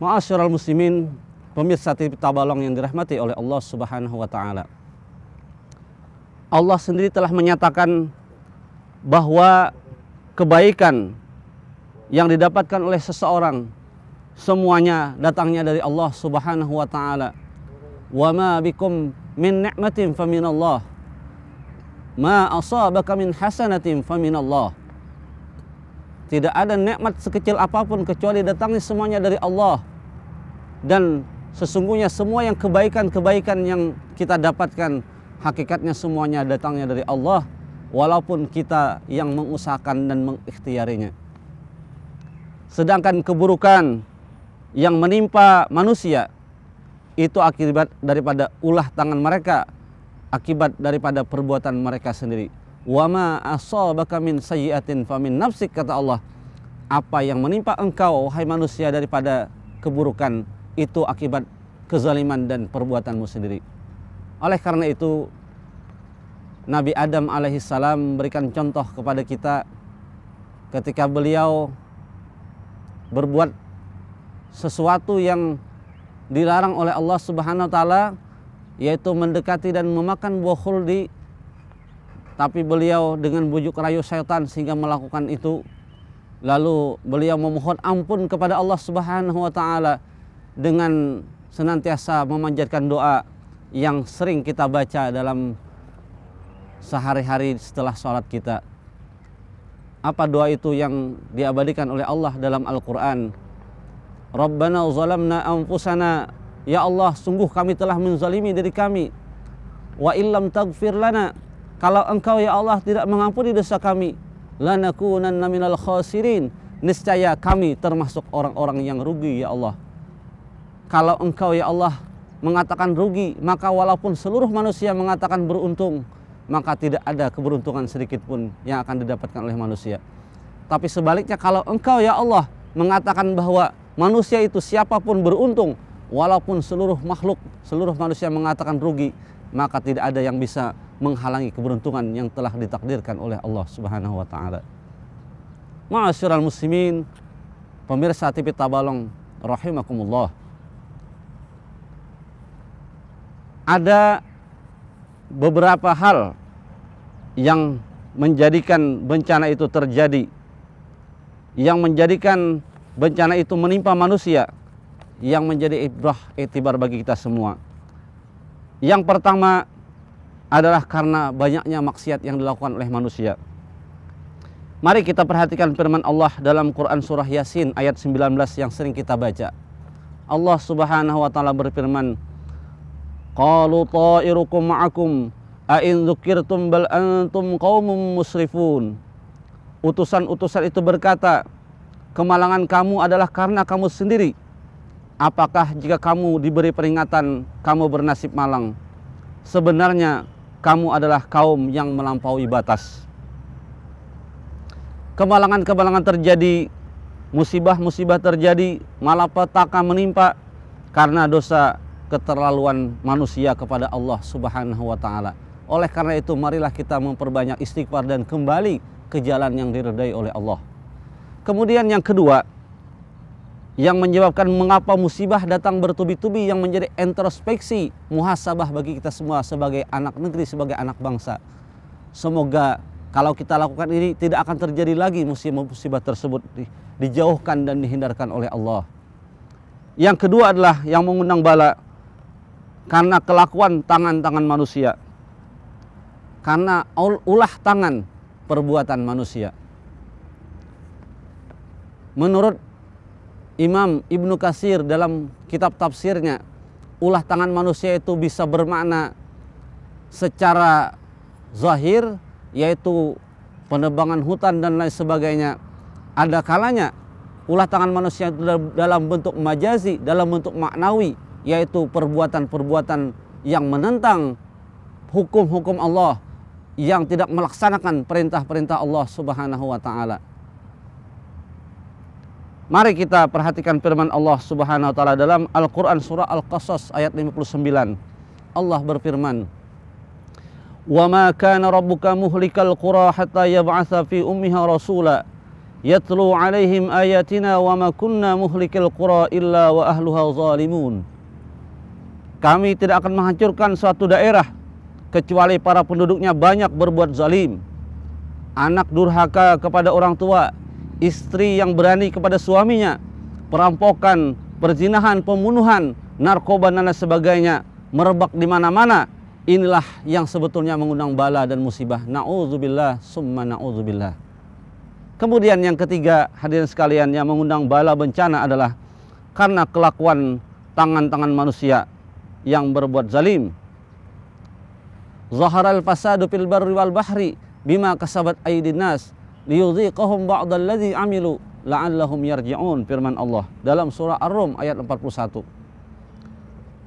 Ma'asyiral muslimin, pemirsa TV Tabalong yang dirahmati oleh Allah Subhanahu wa taala. Allah sendiri telah menyatakan bahwa kebaikan yang didapatkan oleh seseorang semuanya datangnya dari Allah Subhanahu wa taala. Wa ma bikum min ni'matin faminallah. Ma asabaka min hasanatin faminallah. Tidak ada nikmat sekecil apapun kecuali datangnya semuanya dari Allah. Dan sesungguhnya semua yang kebaikan-kebaikan yang kita dapatkan hakikatnya semuanya datangnya dari Allah, walaupun kita yang mengusahakan dan mengikhtiarinya. Sedangkan keburukan yang menimpa manusia itu akibat daripada ulah tangan mereka, akibat daripada perbuatan mereka sendiri. Wa ma asabaka min sayyi'atin famin nafsik, kata Allah. Apa yang menimpa engkau wahai manusia daripada keburukan itu akibat kezaliman dan perbuatanmu sendiri. Oleh karena itu Nabi Adam alaihissalam berikan contoh kepada kita ketika beliau berbuat sesuatu yang dilarang oleh Allah Subhanahu wa taala, yaitu mendekati dan memakan buah khuldi, tapi beliau dengan bujuk rayu syaitan sehingga melakukan itu. Lalu beliau memohon ampun kepada Allah Subhanahu wa taala dengan senantiasa memanjatkan doa yang sering kita baca dalam sehari-hari setelah sholat kita. Apa doa itu yang diabadikan oleh Allah dalam Al-Quran? Rabbana zalamna anfusana, ya Allah sungguh kami telah menzalimi diri kami. Wa illam taghfir lana, kalau engkau ya Allah tidak mengampuni dosa kami, lanakunanna minal khasirin, niscaya kami termasuk orang-orang yang rugi ya Allah. Kalau engkau ya Allah mengatakan rugi, maka walaupun seluruh manusia mengatakan beruntung, maka tidak ada keberuntungan sedikit pun yang akan didapatkan oleh manusia. Tapi sebaliknya, kalau engkau ya Allah mengatakan bahwa manusia itu siapapun beruntung, walaupun seluruh makhluk, seluruh manusia mengatakan rugi, maka tidak ada yang bisa menghalangi keberuntungan yang telah ditakdirkan oleh Allah Subhanahu wa taala. Ma'asyiral muslimin, pemirsa TV Tabalong rahimakumullah. Ada beberapa hal yang menjadikan bencana itu terjadi, yang menjadikan bencana itu menimpa manusia, yang menjadi ibrah iktibar bagi kita semua. Yang pertama adalah karena banyaknya maksiat yang dilakukan oleh manusia. Mari kita perhatikan firman Allah dalam Quran surah Yasin ayat 19 yang sering kita baca. Allah Subhanahu wa taala berfirman, qalu ta'irukum ma'akum a in dzukirtum bal antum qaumun musrifun. Utusan-utusan itu berkata, kemalangan kamu adalah karena kamu sendiri. Apakah jika kamu diberi peringatan kamu bernasib malang? Sebenarnya kamu adalah kaum yang melampaui batas. Kemalangan-kemalangan terjadi, musibah-musibah terjadi, malapetaka menimpa karena dosa keterlaluan manusia kepada Allah Subhanahu wa taala. Oleh karena itu marilah kita memperbanyak istighfar dan kembali ke jalan yang diridai oleh Allah. Kemudian yang kedua, yang menyebabkan mengapa musibah datang bertubi-tubi, yang menjadi introspeksi, muhasabah bagi kita semua sebagai anak negeri, sebagai anak bangsa. Semoga kalau kita lakukan ini tidak akan terjadi lagi musibah tersebut, dijauhkan dan dihindarkan oleh Allah. Yang kedua adalah yang mengundang bala karena kelakuan tangan-tangan manusia, karena ulah tangan perbuatan manusia. Menurut Imam Ibnu Katsir dalam kitab tafsirnya, ulah tangan manusia itu bisa bermakna secara zahir, yaitu penebangan hutan dan lain sebagainya. Ada kalanya ulah tangan manusia itu dalam bentuk majazi, dalam bentuk maknawi, yaitu perbuatan-perbuatan yang menentang hukum-hukum Allah, yang tidak melaksanakan perintah-perintah Allah Subhanahu wa taala. Mari kita perhatikan firman Allah Subhanahu wa taala dalam Al-Qur'an surah Al-Qasas ayat 59. Allah berfirman, "Wa ma kana rabbuka muhlikal qura hatta yab'atsa fi ummiha rasula yatlu alaihim ayatina wa ma kunna muhlikil qura illa wa ahluha zalimun. Kami tidak akan menghancurkan suatu daerah kecuali para penduduknya banyak berbuat zalim. Anak durhaka kepada orang tua, istri yang berani kepada suaminya, perampokan, perzinahan, pembunuhan, narkoba dan sebagainya merebak di mana-mana. Inilah yang sebetulnya mengundang bala dan musibah. Na'udzubillah summa na'udzubillah. Kemudian yang ketiga, hadirin sekalian, yang mengundang bala bencana adalah karena kelakuan tangan-tangan manusia yang berbuat zalim. Zaharal fasadu fil barri wal bahri bima kasabat aydin nas liyudhiqahum ba'dalladzi amilu la'allahum yarji'un. Firman Allah dalam surah Ar-Rum ayat 41.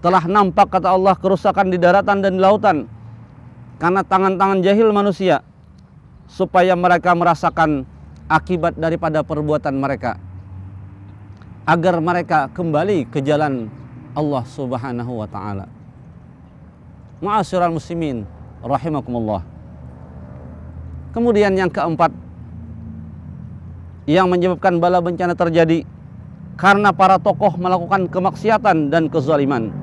Telah nampak, kata Allah, kerusakan di daratan dan di lautan karena tangan-tangan jahil manusia, supaya mereka merasakan akibat daripada perbuatan mereka, agar mereka kembali ke jalan Allah Subhanahu wa ta'ala. Ma'asyiral muslimin rahimakumullah. Kemudian yang keempat, yang menyebabkan bala bencana terjadi karena para tokoh melakukan kemaksiatan dan kezaliman.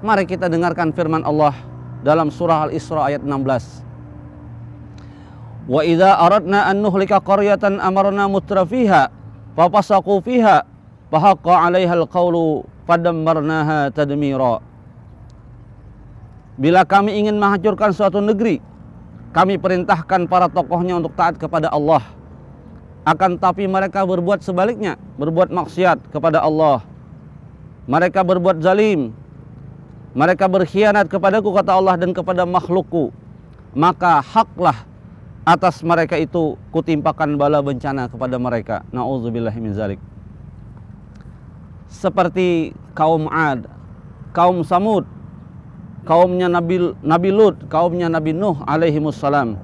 Mari kita dengarkan firman Allah dalam surah Al-Isra ayat 16. Wa idza aradna an nuhlika qaryatan amarna mutrafiha fafasaqu fiha fahaqqa 'alaihal qawlu fadammarnaha tadmira. Bila kami ingin menghancurkan suatu negeri, kami perintahkan para tokohnya untuk taat kepada Allah. Akan tapi mereka berbuat sebaliknya, berbuat maksiat kepada Allah. Mereka berbuat zalim. Mereka berkhianat kepadaku, kata Allah, dan kepada makhlukku. Maka haklah atas mereka itu kutimpakan bala bencana kepada mereka. Na'udzubillahi min zalik. Seperti kaum Ad, kaum Samud, kaumnya Nabi Lut, kaumnya Nabi Nuh alaihimussalam.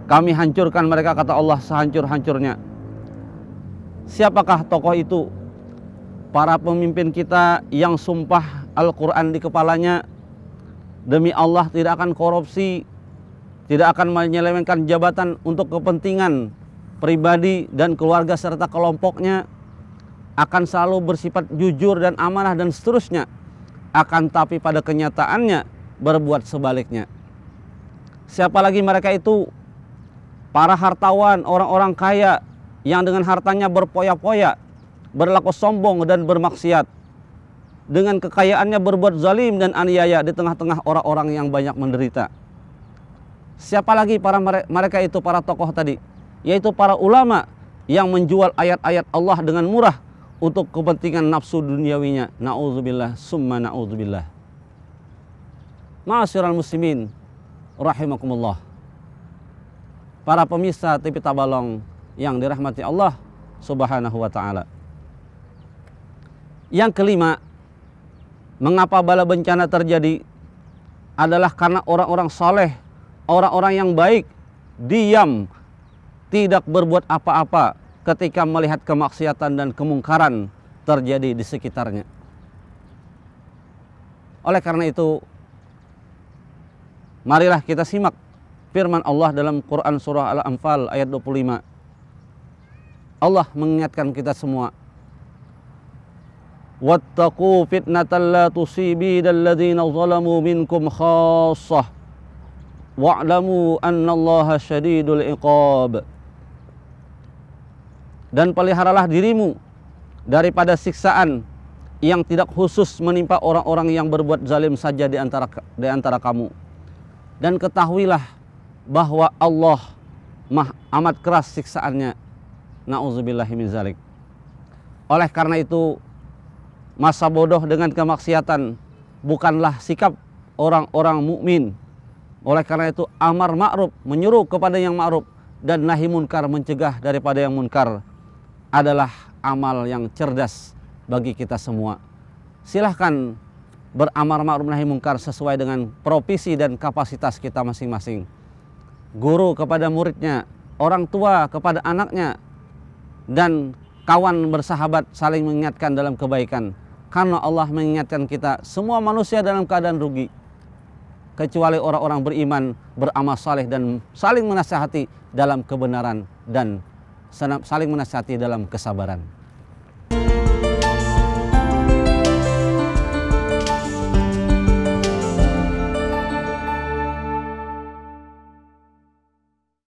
Kami hancurkan mereka, kata Allah, sehancur-hancurnya. Siapakah tokoh itu? Para pemimpin kita yang sumpah Al-Quran di kepalanya, demi Allah tidak akan korupsi, tidak akan menyelewengkan jabatan untuk kepentingan pribadi dan keluarga serta kelompoknya, akan selalu bersifat jujur dan amanah dan seterusnya. Akan tapi pada kenyataannya berbuat sebaliknya. Siapa lagi mereka itu? Para hartawan, orang-orang kaya yang dengan hartanya berpoya-poya, berlaku sombong dan bermaksiat. Dengan kekayaannya berbuat zalim dan aniaya di tengah-tengah orang-orang yang banyak menderita. Siapa lagi para mereka itu, para tokoh tadi? Yaitu para ulama yang menjual ayat-ayat Allah dengan murah untuk kepentingan nafsu duniawinya. Na'udzubillah summa na'udzubillah. Ma'asyiral muslimin rahimakumullah. Para pemirsa TV Tabalong yang dirahmati Allah Subhanahu wa ta'ala. Yang kelima, mengapa bala bencana terjadi adalah karena orang-orang soleh, orang-orang yang baik, diam, tidak berbuat apa-apa ketika melihat kemaksiatan dan kemungkaran terjadi di sekitarnya. Oleh karena itu, marilah kita simak firman Allah dalam Quran surah Al-Anfal ayat 25. Allah mengingatkan kita semua, wattaqu fitnatan la tusibidal ladzina zalamu minkum khassah wa'lamu annallaha syadidul iqab. Dan peliharalah dirimu daripada siksaan yang tidak khusus menimpa orang-orang yang berbuat zalim saja di antara kamu. Dan ketahuilah bahwa Allah amat keras siksaannya. Na'udzubillahi min zalik. Oleh karena itu, masa bodoh dengan kemaksiatan bukanlah sikap orang-orang mukmin. Oleh karena itu, amar ma'ruf, menyuruh kepada yang ma'ruf, dan nahi munkar, mencegah daripada yang munkar, adalah amal yang cerdas bagi kita semua. Silahkan beramar ma'ruf nahi munkar sesuai dengan profesi dan kapasitas kita masing-masing. Guru kepada muridnya, orang tua kepada anaknya, dan kawan bersahabat saling mengingatkan dalam kebaikan. Karena Allah mengingatkan kita, semua manusia dalam keadaan rugi. kecuali orang-orang beriman, beramal saleh dan saling menasihati dalam kebenaran dan saling menasihati dalam kesabaran.